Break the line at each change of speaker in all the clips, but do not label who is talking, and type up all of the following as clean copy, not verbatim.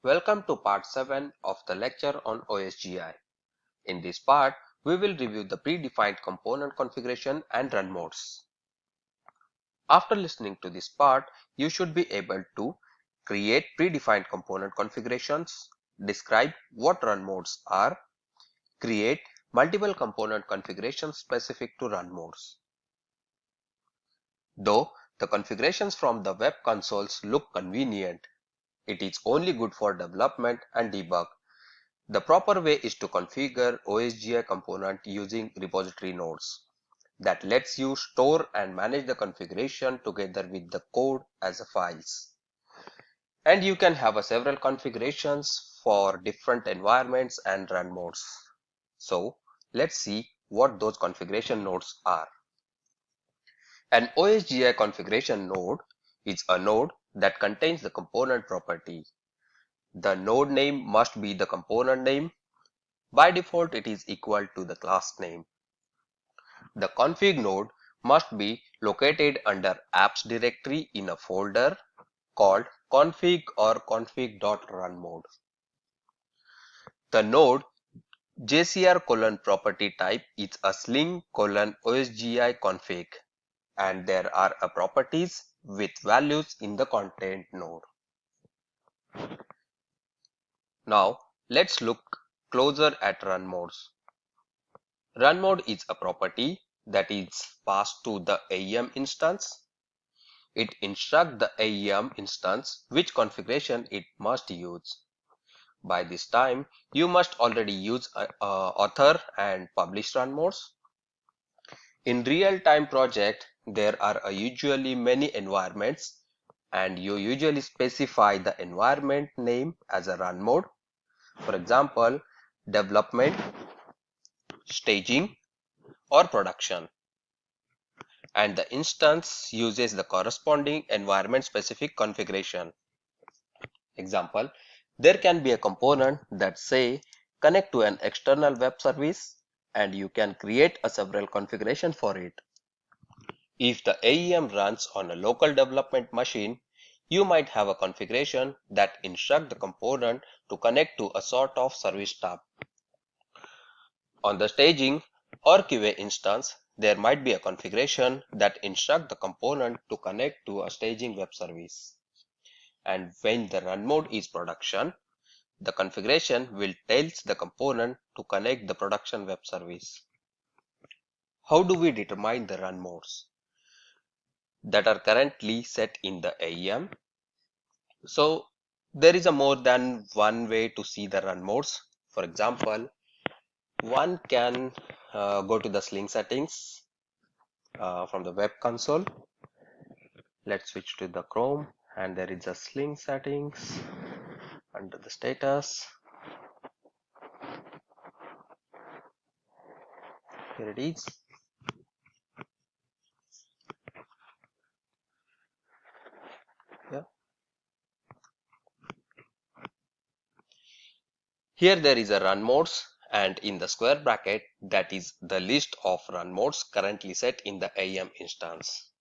Welcome to part 7 of the lecture on OSGI. In this part, we will review the predefined component configuration and run modes. After listening to this part, you should be able to create predefined component configurations, describe what run modes are, create multiple component configurations specific to run modes. Though the configurations from the web consoles look convenient, it is only good for development and debug. The proper way is to configure OSGI component using repository nodes that lets you store and manage the configuration together with the code as a files. And you can have several configurations for different environments and run modes. So let's see what those configuration nodes are. An OSGI configuration node is a node that contains the component property. The node name must be the component name. By default, it is equal to the class name. The config node must be located under apps directory in a folder called config or config.run mode. The node JCR property type is a sling OSGI config, and there are properties with values in the content node. Now let's look closer at run modes. Run mode is a property that is passed to the AEM instance. It instructs the AEM instance which configuration it must use. By this time, you must already use author and publish run modes. In real-time project, there are usually many environments, and you usually specify the environment name as a run mode. For example, development, staging, or production. And the instance uses the corresponding environment specific configuration. Example, there can be a component that say connect to an external web service, and you can create a several configuration for it. If the AEM runs on a local development machine, you might have a configuration that instruct the component to connect to a sort of service tab. On the staging or QA instance, there might be a configuration that instruct the component to connect to a staging web service. And when the run mode is production, the configuration will tell the component to connect the production web service. How do we determine the run modes that are currently set in the AEM? So there is a more than one way to see the run modes. For example, one can go to the Sling settings from the web console. Let's switch to the Chrome, and there is a Sling settings under the status. Here it is. Yeah. Here there is a run modes, and in the square bracket that is the list of run modes currently set in the AEM instance.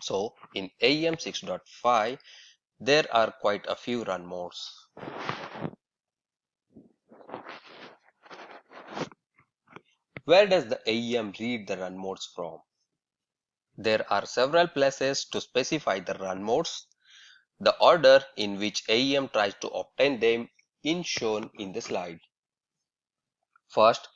So in AEM 6.5 there are quite a few run modes. Where does the AEM read the run modes from? There are several places to specify the run modes. The order in which AEM tries to obtain them is shown in the slide. First,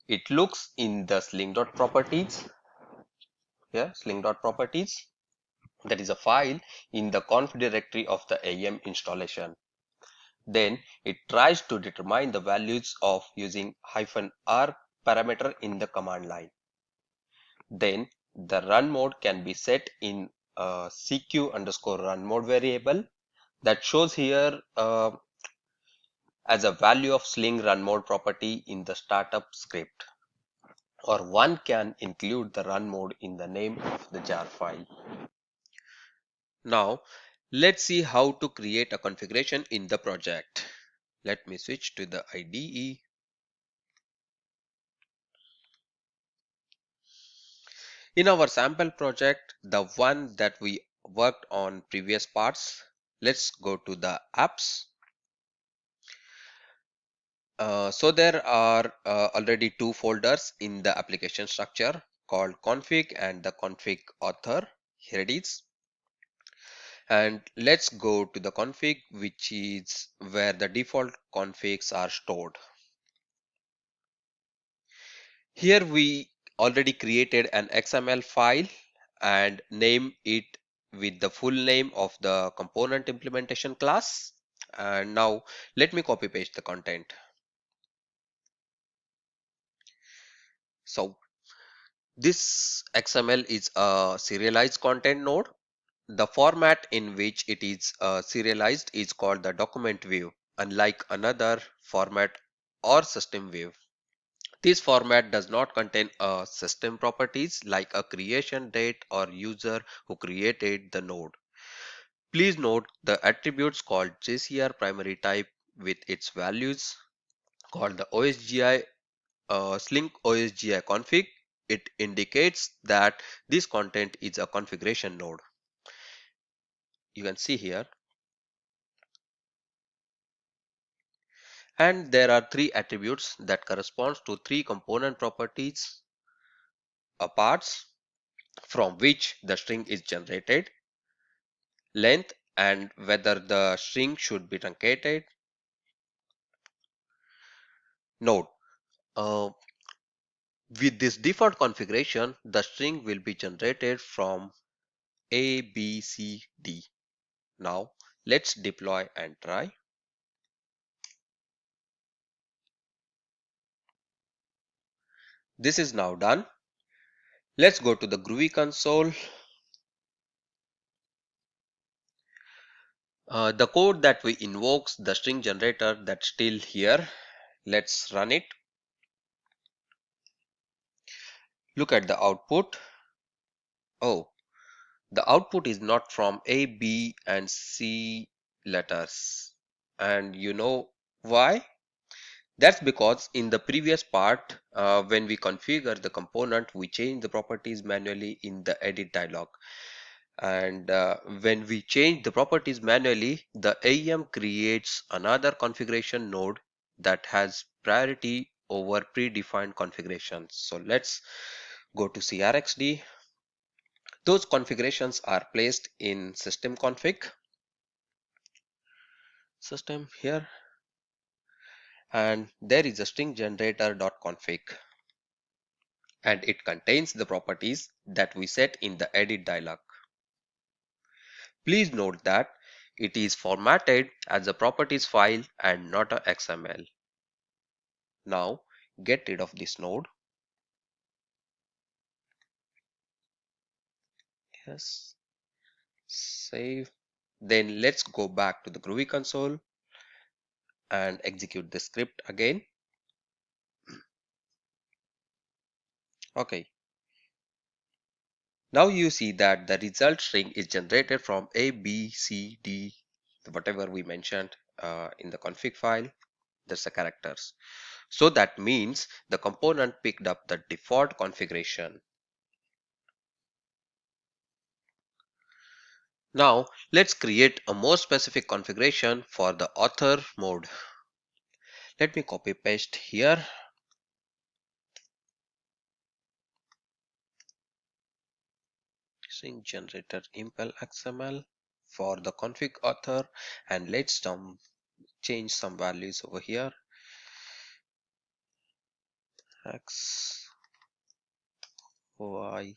it looks in the sling.properties. Here, sling.properties. That is a file in the conf directory of the AEM installation. Then it tries to determine the values of using -r parameter in the command line. Then the run mode can be set in a CQ_run mode variable that shows here as a value of sling run mode property in the startup script, or one can include the run mode in the name of the jar file. Now let's see how to create a configuration in the project. Let me switch to the IDE. In our sample project, the one that we worked on previous parts, let's go to the apps. So there are already two folders in the application structure called config and the config author. Here it is. And let's go to the config, which is where the default configs are stored. Here we already created an XML file and name it with the full name of the component implementation class. And now let me copy paste the content. So this XML is a serialized content node. The format in which it is serialized is called the document view, unlike another format or system view. This format does not contain system properties like a creation date or user who created the node. Please note the attributes called JCR primary type with its values called the OSGI Slink OSGI config. It indicates that this content is a configuration node. You can see here. And there are three attributes that corresponds to three component properties: a parts from which the string is generated, length and whether the string should be truncated. Note, uh, with this default configuration, the string will be generated from A, B, C, D. Now let's deploy and try. This is now done. Let's go to the Groovy console. The code that we invokes the string generator that's still here. Let's run it. Look at the output. Oh, the output is not from A, B, and C letters. And you know why? That's because in the previous part, when we configure the component, we change the properties manually in the edit dialog. And when we change the properties manually, the AEM creates another configuration node that has priority over predefined configurations. So let's go to CRXD. Those configurations are placed in system config, system here, and there is a string generator.config, and it contains the properties that we set in the edit dialog. Please note that it is formatted as a properties file and not a XML. Now get rid of this node. Yes, save. Then let's go back to the Groovy console and execute the script again. Okay. Now you see that the result string is generated from A, B, C, D, whatever we mentioned in the config file. That's the characters. So that means the component picked up the default configuration. Now let's create a more specific configuration for the author mode. Let me copy paste here. String generator impl XML for the config author, and let's change some values over here. X, Y,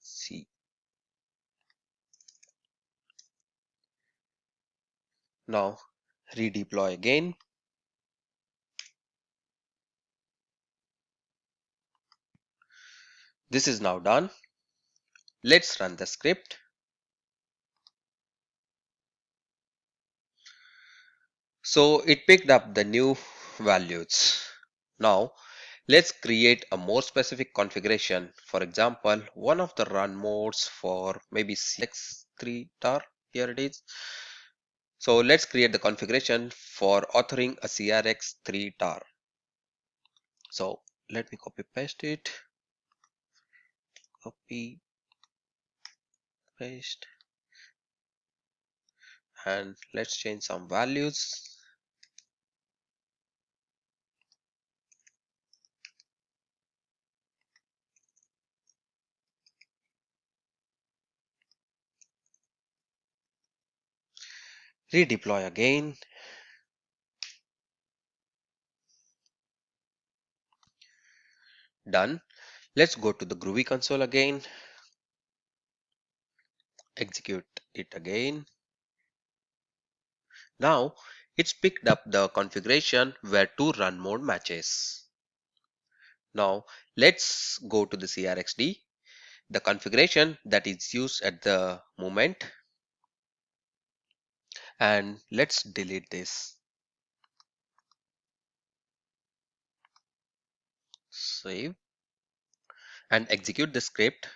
C. Now redeploy again. This is now done. Let's run the script. So it picked up the new values. Now let's create a more specific configuration. For example, one of the run modes for maybe CX3 tar. Here it is. So let's create the configuration for authoring a CRX3 tar. So let me copy paste it. Copy, paste, and let's change some values. redeploy again. Done. Let's go to the Groovy console again, execute it again. Now it's picked up the configuration where two run mode matches. Now let's go to the CRXD, the configuration that is used at the moment, and let's delete this. Save and execute the script.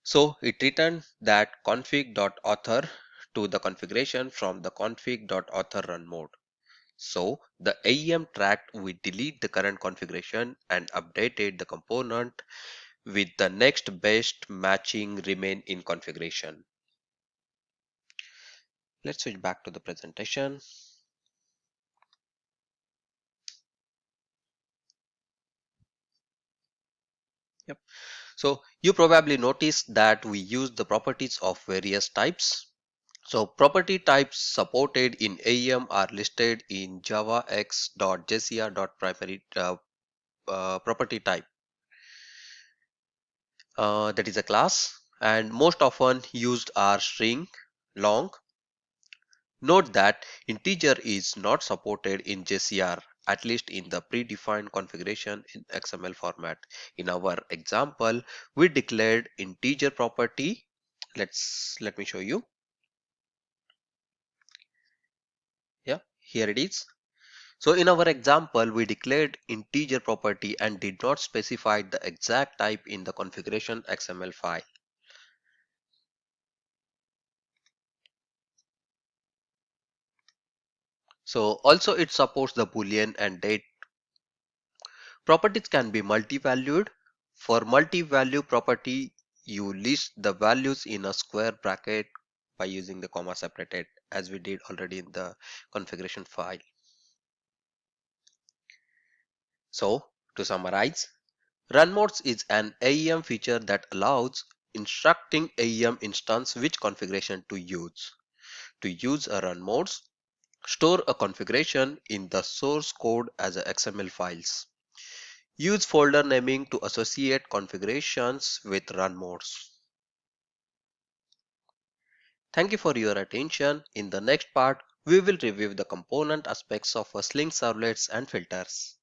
So it returned that config.author to the configuration from the config.author run mode. So the AEM tracked we delete the current configuration and updated the component with the next best matching remain in configuration. Let's switch back to the presentation. Yep. So you probably noticed that we use the properties of various types. So property types supported in AEM are listed in javax.jcr.primary property type. That is a class, and most often used are string, long. Note that integer is not supported in JCR, at least in the predefined configuration in XML format. In our example, we declared integer property. Let me show you. Yeah, here it is. So in our example, we declared integer property and did not specify the exact type in the configuration XML file. So also it supports the boolean and date. Properties can be multi-valued. For multi-value property, you list the values in a square bracket by using the comma separated, as we did already in the configuration file. So to summarize, run modes is an AEM feature that allows instructing AEM instance which configuration to use. To use a run modes, store a configuration in the source code as a XML files. Use folder naming to associate configurations with run modes. Thank you for your attention. In the next part, we will review the component aspects of a Sling servlets and filters.